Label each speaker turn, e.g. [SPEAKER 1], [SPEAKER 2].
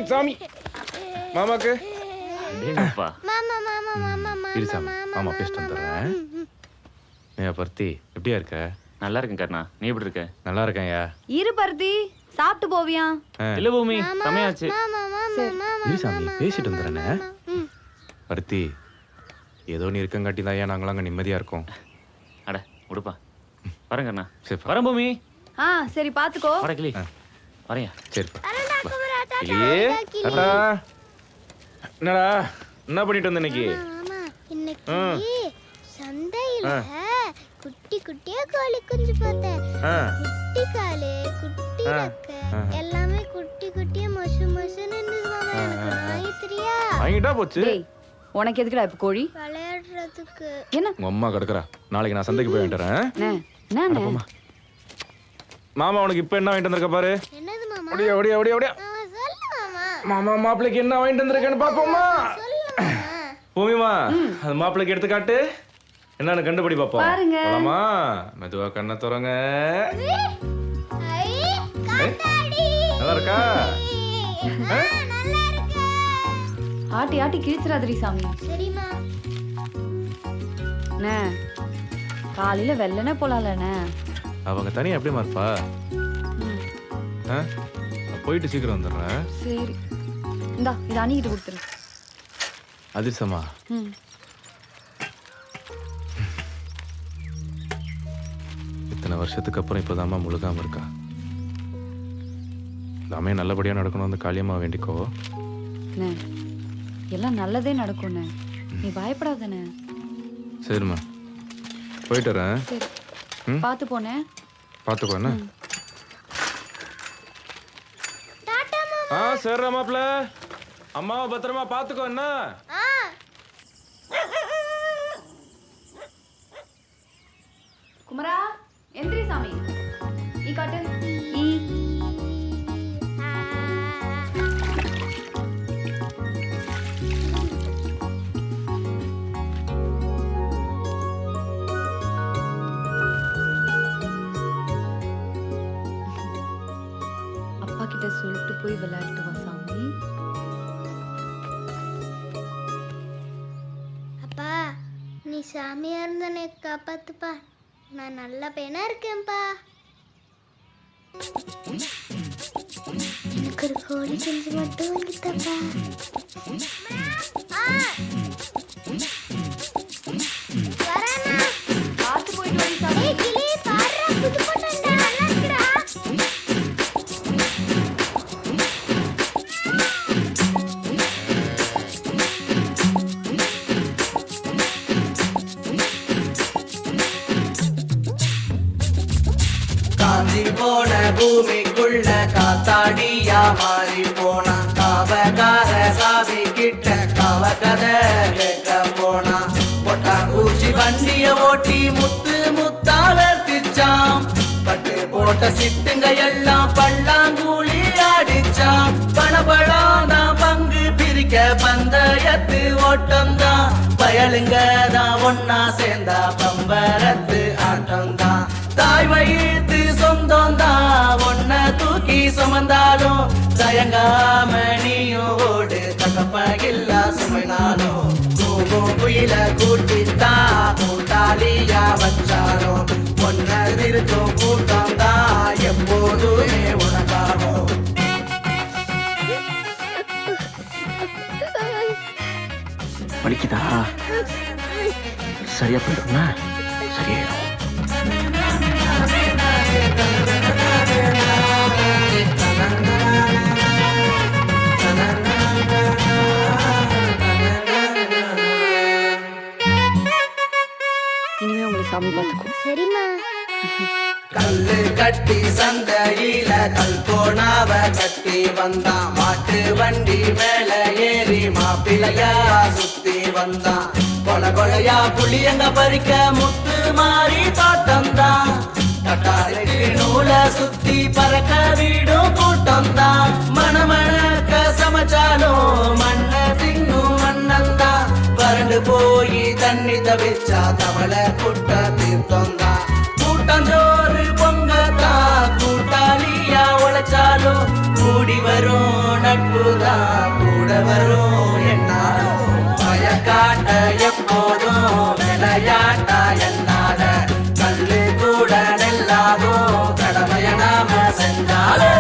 [SPEAKER 1] சாமி மாமாக்கு
[SPEAKER 2] டேங்கப்பா.
[SPEAKER 1] இரு சாமி மாமா பேசிட்டு வந்துடுறேன். ஏன் பருத்தி எப்படியா இருக்க?
[SPEAKER 2] நல்லா இருக்கேன் கர்ணா, நீ எப்படி இருக்க?
[SPEAKER 1] நல்லா இருக்கேன்யா.
[SPEAKER 3] இரு பருத்தி, சாப்பிட்டு போவியா?
[SPEAKER 2] இல்ல பூமி, சமையாச்சு.
[SPEAKER 1] இரு சாமி பேசிட்டு வந்துடுறேனே. பருத்தி ஏதோ நீ இருக்கங்காட்டி தான் ஏன் நாங்களாம் அங்கே நிம்மதியா இருக்கோம்.
[SPEAKER 2] அட உடுப்பா. வரேன் கர்ணா.
[SPEAKER 1] சரிப்பா.
[SPEAKER 2] வரேன் பூமி.
[SPEAKER 3] சரி பாத்துக்கோ.
[SPEAKER 2] வர கிளி. வரையா.
[SPEAKER 1] சரிப்பா. இல்லையே டாடா. என்னடா என்ன பண்ணிட்டு வந்த இன்னைக்கு?
[SPEAKER 4] இன்னைக்கு சந்தையில குட்டி குட்டியா கோழி குஞ்சு பார்த்தேன். குட்டி காலு, குட்டி ரெக்க எல்லாமே குட்டி குட்டியா மொசு மொசுன்னு இருந்துதுமா.
[SPEAKER 1] வாங்கிட்டா போச்சு.
[SPEAKER 3] டேய், உனக்கு எதுக்குடா இப்ப கோழி?
[SPEAKER 4] விளையாடுறதுக்கு.
[SPEAKER 3] என்ன
[SPEAKER 1] உங்க அம்மா கிடக்குறா. நாளைக்கு நான் சந்தைக்கு போய் வந்துடுறேன்.
[SPEAKER 3] என்ன
[SPEAKER 1] மாமா உனக்கு இப்ப என்ன வாங்கிட்டு வந்திருக்க பாரு.
[SPEAKER 4] என்னது மாமா?
[SPEAKER 1] ஓடியா ஓடியா ஓடியா ஓடியா.
[SPEAKER 4] சொல்லு மாமா.
[SPEAKER 1] மாமா மாப்பிளைக்கு என்ன வாங்கிட்டு வந்திருக்கேன்னு பாப்போமா?
[SPEAKER 4] சொல்லு மாமா.
[SPEAKER 1] பூமிமா அது மாப்பிளைக்கு எடுத்து காட்டு. என்னன்னு கண்டுபிடி பாப்போம்.
[SPEAKER 3] பாருங்க.
[SPEAKER 1] போலாமா? மெதுவா கண்ணை திறங்க.
[SPEAKER 4] ஐ காத்தாடி.
[SPEAKER 1] நல்லா இருக்கா?
[SPEAKER 4] நல்லா இருக்கு.
[SPEAKER 3] ஆட்டி ஆட்டி கிழிச்சிராதடி சாமி.
[SPEAKER 4] சரிமா.
[SPEAKER 3] அண்ணே, காலையில வெள்ளனே போலாம்லண்ணே.
[SPEAKER 1] அவங்க தனியா எப்படிமா இருப்பா? நான் போயிட்டு சீக்கிரம் வந்துடுறேன்.
[SPEAKER 3] சரி இந்தா இதை அணிக்கிட்டு கொடுத்துரு.
[SPEAKER 1] அதிர்சமா இத்தனை வருஷத்துக்கு அப்புறம் இப்போதாம்மா முழுகாம இருக்கா. எல்லாமே நல்லபடியா நடக்கணும். வந்து காளியம்மா வேண்டிக்கோ.
[SPEAKER 3] அண்ணே, எல்லாம் நல்லதே நடக்கும்ண்ணே, நீ பயப்படாதண்ணே.
[SPEAKER 1] சரிம்மா போயிட்டு வரேன்.
[SPEAKER 3] சரி பார்த்து போனேன்.
[SPEAKER 1] பார்த்துக்கோ என்ன. சரிடா மாப்பிள்ள, அம்மாவை பத்திரமா பார்த்துக்கோ என்ன.
[SPEAKER 3] குமரா எந்திரி சாமி. ஈ காட்டு. ஈ அப்பா கிட்ட சொல்லிட்டு போய் விளையாட்டு வா சாமி.
[SPEAKER 4] அப்பா நீ சாமியா இருந்த என்னை காப்பாத்துப்பா. நான் நல்ல பையனா இருக்கேன்ப்பா. எனக்கு ஒரு கோழி குஞ்சு மட்டும் வந்துட்டப்பா.
[SPEAKER 3] பார்த்து போயிட்டு வா சாமி.
[SPEAKER 4] கிளி பாருடா, புது பொண்ணுடா, நல்லா இருக்குடா.
[SPEAKER 5] காஞ்சி போன பூமிக்குள்ள காத்தாடியா மாறி போனா. காவகார சாமி கிட்ட காவ கதை கேட்க போனா. பொட்டாங்கூச்சி வண்டிய ஓட்டி முத்து முத்தா வர்த்திச்சாம். பட்டு போட்ட சிட்டுங்க எல்லாம் பல்லாங்கூழி ஆடிச்சாம். பணபழம் தான் பங்கு பிரிக்க பந்தயத்து ஓட்டம்தான். பயலுங்க தான் ஒன்னா சேர்ந்தா பம்பரத்து ஆட்டம்தான். தாய் வயிற்று சொந்தம் தான் ஒன்ன தூக்கி சுமந்தாலும் தயங்காம நீயும் ஓடு. தகப்பகில்லா சுமைனாலும் கூவும் குயில கூட்டித்தா கூட்டாளியா வச்சாலும் ஒன்ன நிறுத்தும் கூட்டம் தான் எப்போதுமே உனக்காகும்.
[SPEAKER 2] வலிக்குதா? சரியா போயிடும்னா சரியாயிடும்.
[SPEAKER 3] இனிமே உங்களை சாமி பார்த்துக்கோ.
[SPEAKER 4] சரிம்மா.
[SPEAKER 5] கல்லு கட்டி சந்தையில கல்போனாவ கட்டி வந்தான். மாட்டு வண்டி மேல ஏறி மாப்பிள்ளையா சுத்தி வந்தான். கொல கொலையா புளியங்க பறிக்க முத்து மாறி தோட்டம் தான். தட்டாளுக்கு நூல சுத்தி பறக்க வீடும் கூட்டம் தான். மணமணக்க சமைச்சாலும் மண்ண தின்னும் மண்ணந்தான். வறண்டு போய் தண்ணி தவிச்சா தவளை குட்ட தீர்த்தம் தான். கூட்டஞ்சோறு பொங்கத்தா கூட்டாளியா உழைச்சாலும் கூடி வரும் வரும் என்னாலும் பயக்காட்ட எப்போதும் விளையாட்டா என்னாத கல்லு கூட நெல்லாகும் கடமைய நாம செஞ்சாலே